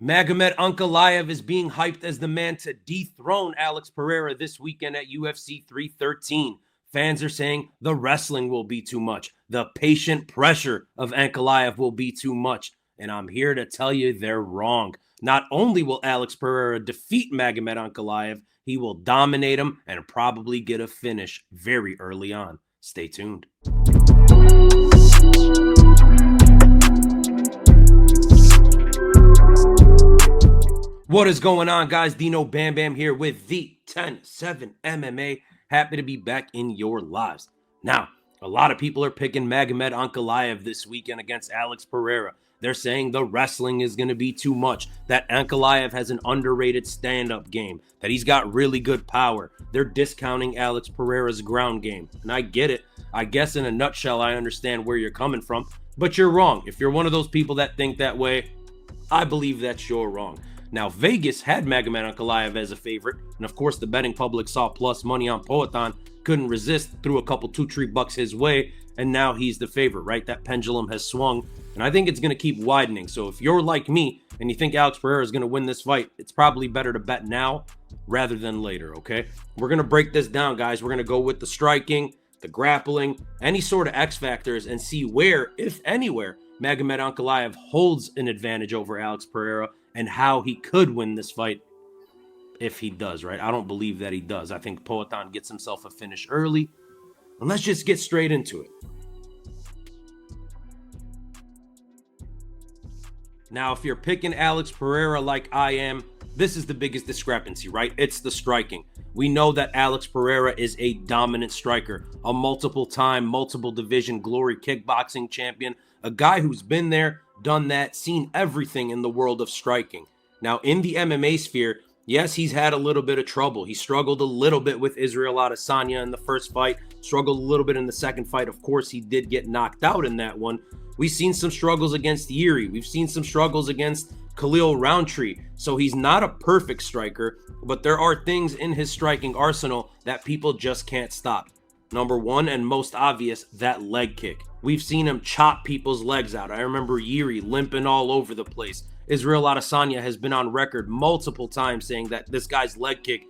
Magomed Ankalaev is being hyped as the man to dethrone Alex Pereira this weekend at UFC 313. Fans are saying the wrestling will be too much. The patient pressure of Ankalaev will be too much. And I'm here to tell you they're wrong. Not only will Alex Pereira defeat Magomed Ankalaev, he will dominate him and probably get a finish very early on. Stay tuned. What is going on, guys? Dino Bam Bam here with the 10-7 MMA. Happy to be back in your lives. Now, a lot of people are picking Magomed Ankalaev this weekend against Alex Pereira. They're saying the wrestling is going to be too much, that Ankalaev has an underrated stand-up game, that he's got really good power. They're discounting Alex Pereira's ground game, and I get it. I guess in a nutshell, I understand where you're coming from, but you're wrong. If you're one of those people that think that way, I believe that you're wrong. Now, Vegas had Magomed Ankalaev as a favorite, and of course the betting public saw plus money on Poatan, couldn't resist, threw a couple $2-3 his way, and now he's the favorite, right? That pendulum has swung, and I think it's going to keep widening. So if you're like me and you think Alex Pereira is going to win this fight, it's probably better to bet now rather than later, okay? We're going to break this down, guys. We're going to go with the striking, the grappling, any sort of X factors, and see where, if anywhere, Magomed Ankalaev holds an advantage over Alex Pereira and how he could win this fight if he does, right? I don't believe that he does. I think Poatan gets himself a finish early. And let's just get straight into it. Now, if you're picking Alex Pereira like I am, this is the biggest discrepancy, right? It's the striking. We know that Alex Pereira is a dominant striker, a multiple-time, multiple-division glory kickboxing champion, a guy who's been there, done that, seen everything in the world of striking. Now, in the MMA sphere, yes, he's had a little bit of trouble. He struggled a little bit with Israel Adesanya in the first fight, struggled a little bit in the second fight. Of course, he did get knocked out in that one. We've seen some struggles against Yuri. We've seen some struggles against Khalil Roundtree. So he's not a perfect striker, but there are things in his striking arsenal that people just can't stop. Number one, and most obvious, that leg kick. We've seen him chop people's legs out. I remember Yuri limping all over the place. Israel Adesanya has been on record multiple times saying that this guy's leg kick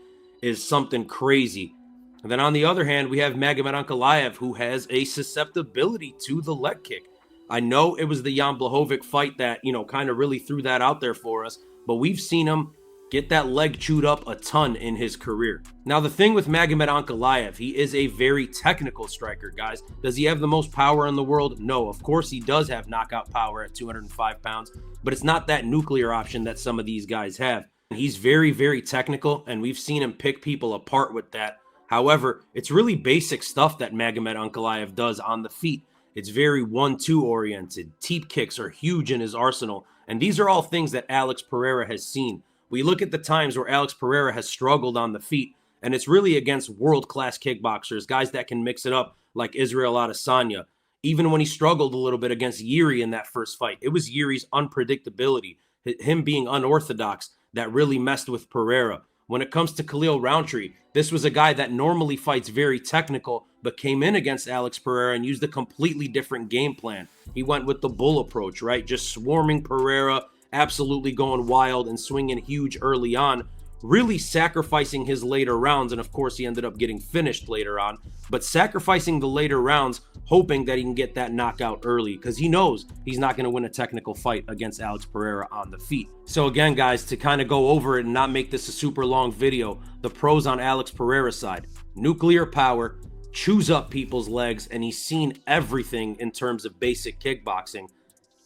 is something crazy. And then on the other hand, we have Magomed Ankalaev, who has a susceptibility to the leg kick. I know it was the Jan Blachowicz fight that, kind of really threw that out there for us, but we've seen him get that leg chewed up a ton in his career. Now, the thing with Magomed Ankalaev, he is a very technical striker, guys. Does he have the most power in the world? No, of course he does have knockout power at 205 pounds, but it's not that nuclear option that some of these guys have. He's very, very technical, and we've seen him pick people apart with that. However, it's really basic stuff that Magomed Ankalaev does on the feet. It's very 1-2 oriented. Teep kicks are huge in his arsenal, and these are all things that Alex Pereira has seen. We look at the times where Alex Pereira has struggled on the feet, and it's really against world-class kickboxers, guys that can mix it up like Israel Adesanya. Even when he struggled a little bit against Yuri in that first fight, it was Yuri's unpredictability, him being unorthodox, that really messed with Pereira. When it comes to Khalil Roundtree, this was a guy that normally fights very technical, but came in against Alex Pereira and used a completely different game plan. He went with the bull approach, right? Just swarming Pereira, absolutely going wild and swinging huge early on, really sacrificing his later rounds. And of course, he ended up getting finished later on, but sacrificing the later rounds, hoping that he can get that knockout early because he knows he's not going to win a technical fight against Alex Pereira on the feet. So again, guys, to kind of go over it and not make this a super long video, the pros on Alex Pereira's side: nuclear power, chews up people's legs, and he's seen everything in terms of basic kickboxing.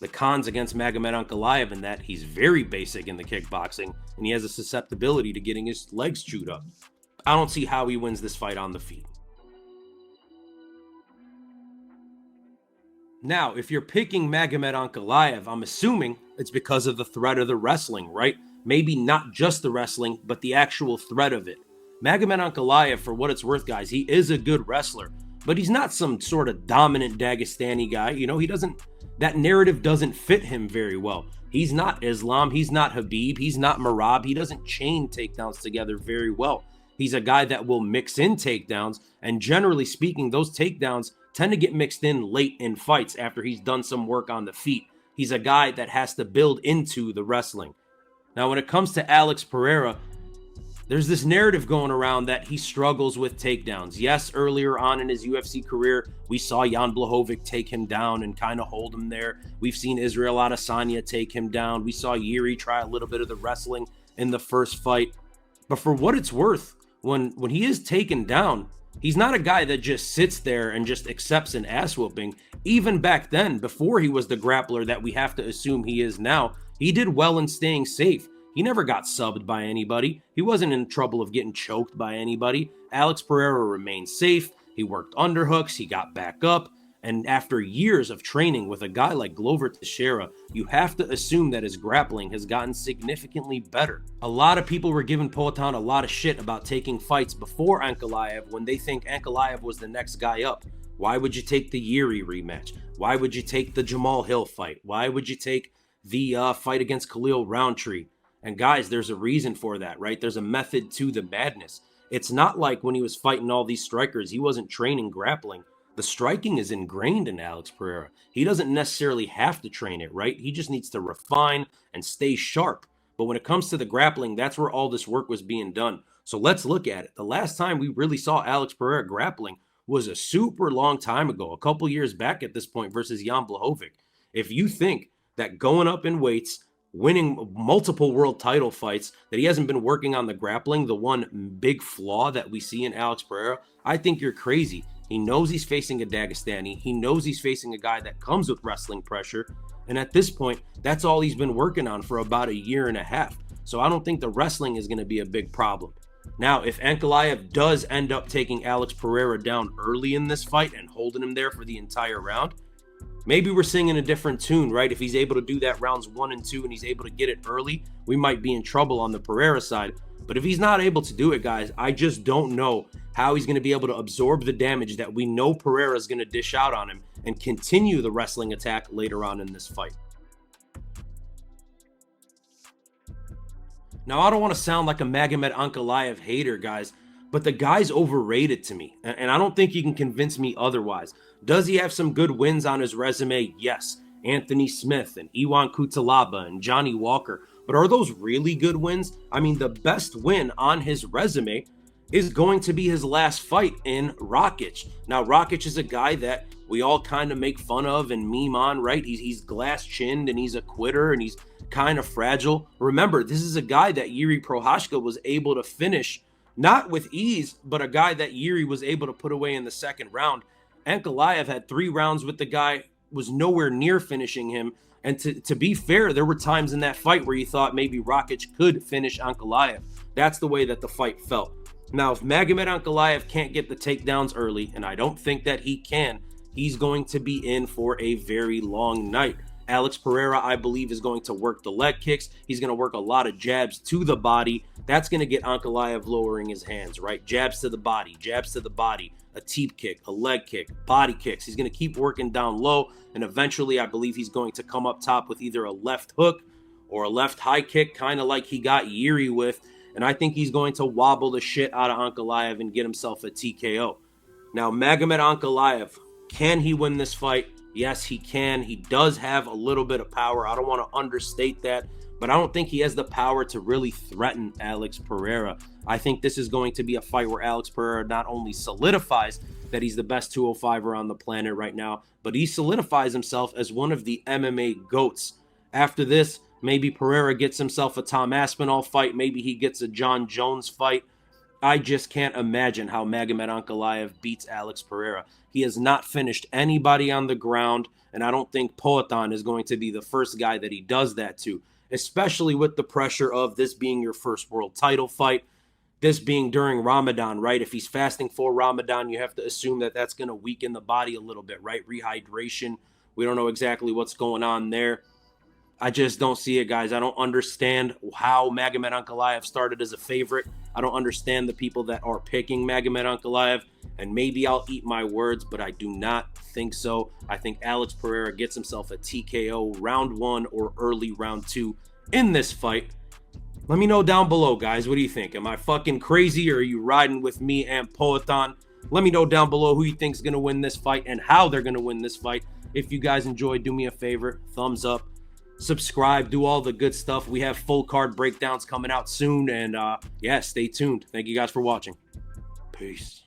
The cons against Magomed Ankalaev in that he's very basic in the kickboxing and he has a susceptibility to getting his legs chewed up. I don't see how he wins this fight on the feet. Now, if you're picking Magomed Ankalaev, I'm assuming it's because of the threat of the wrestling, right? Maybe not just the wrestling, but the actual threat of it. Magomed Ankalaev, for what it's worth, guys, he is a good wrestler, but he's not some sort of dominant Dagestani guy. That narrative doesn't fit him very well. He's not Islam. He's not Habib. He's not Merab. He doesn't chain takedowns together very well. He's a guy that will mix in takedowns, and generally speaking, those takedowns tend to get mixed in late in fights after he's done some work on the feet. He's a guy that has to build into the wrestling. Now, when it comes to Alex Pereira, there's this narrative going around that he struggles with takedowns. Yes, earlier on in his UFC career, we saw Jan Blachowicz take him down and kind of hold him there. We've seen Israel Adesanya take him down. We saw Yuri try a little bit of the wrestling in the first fight. But for what it's worth, when he is taken down, he's not a guy that just sits there and just accepts an ass whooping. Even back then, before he was the grappler that we have to assume he is now, he did well in staying safe. He never got subbed by anybody. He wasn't in trouble of getting choked by anybody. Alex Pereira remained safe. He worked underhooks. He got back up. And after years of training with a guy like Glover Teixeira, you have to assume that his grappling has gotten significantly better. A lot of people were giving Poatan a lot of shit about taking fights before Ankalaev when they think Ankalaev was the next guy up. Why would you take the Yuri rematch? Why would you take the Jamal Hill fight? Why would you take the fight against Khalil Roundtree? And guys, there's a reason for that, right? There's a method to the madness. It's not like when he was fighting all these strikers, he wasn't training grappling. The striking is ingrained in Alex Pereira. He doesn't necessarily have to train it, right? He just needs to refine and stay sharp. But when it comes to the grappling, that's where all this work was being done. So let's look at it. The last time we really saw Alex Pereira grappling was a super long time ago, a couple years back at this point versus Jan Blachowicz. If you think that going up in weights, winning multiple world title fights, that he hasn't been working on the grappling, the one big flaw that we see in Alex Pereira, I think you're crazy. He knows he's facing a Dagestani. He knows he's facing a guy that comes with wrestling pressure. And at this point, that's all he's been working on for about a year and a half. So I don't think the wrestling is going to be a big problem. Now, if Ankalaev does end up taking Alex Pereira down early in this fight and holding him there for the entire round, maybe we're singing a different tune, right? If he's able to do that rounds 1 and 2 and he's able to get it early, we might be in trouble on the Pereira side. But if he's not able to do it, guys, I just don't know how he's going to be able to absorb the damage that we know Pereira is going to dish out on him and continue the wrestling attack later on in this fight. Now, I don't want to sound like a Magomed Ankalaev hater, guys, but the guy's overrated to me, and I don't think you can convince me otherwise. Does he have some good wins on his resume? Yes. Anthony Smith and Iwan Kutalaba and Johnny Walker. But are those really good wins? I mean, the best win on his resume is going to be his last fight in Rakic. Now, Rakic is a guy that we all kind of make fun of and meme on, right? He's glass-chinned and he's a quitter and he's kind of fragile. Remember, this is a guy that Yuri Prochazka was able to finish, not with ease, but a guy that Yuri was able to put away in the second round. Ankalaev had 3 rounds with the guy, was nowhere near finishing him. And to be fair, there were times in that fight where you thought maybe Rakic could finish Ankalaev. That's the way that the fight felt. Now, if Magomed Ankalaev can't get the takedowns early, and I don't think that he can, he's going to be in for a very long night. Alex Pereira, I believe, is going to work the leg kicks. He's going to work a lot of jabs to the body. That's going to get Ankalaev lowering his hands, right? Jabs to the body, a teep kick, a leg kick, body kicks. He's going to keep working down low, and eventually I believe he's going to come up top with either a left hook or a left high kick, kind of like he got Yuri with, and I think he's going to wobble the shit out of Ankalaev and get himself a TKO. Now, Magomed Ankalaev, can he win this fight? Yes, he can. He does have a little bit of power. I don't want to understate that, but I don't think he has the power to really threaten Alex Pereira. I think this is going to be a fight where Alex Pereira not only solidifies that he's the best 205er on the planet right now, but he solidifies himself as one of the MMA GOATs. After this, maybe Pereira gets himself a Tom Aspinall fight. Maybe he gets a John Jones fight. I just can't imagine how Magomed Ankalaev beats Alex Pereira. He has not finished anybody on the ground, and I don't think Poatan is going to be the first guy that he does that to, especially with the pressure of this being your first world title fight, this being during Ramadan, right? If he's fasting for Ramadan, you have to assume that that's going to weaken the body a little bit, right? Rehydration. We don't know exactly what's going on there. I just don't see it, guys. I don't understand how Magomed Ankalaev started as a favorite. I don't understand the people that are picking Magomed Ankalaev, and maybe I'll eat my words, but I do not think so. I think Alex Pereira gets himself a TKO round 1 or early round 2 in this fight. Let me know down below, guys. What do you think? Am I fucking crazy, or are you riding with me and Poatan? Let me know down below who you think is going to win this fight and how they're going to win this fight. If you guys enjoyed, do me a favor, thumbs up. subscribe, do all the good stuff. We have full card breakdowns coming out soon, and yeah, stay tuned. Thank you guys for watching. Peace.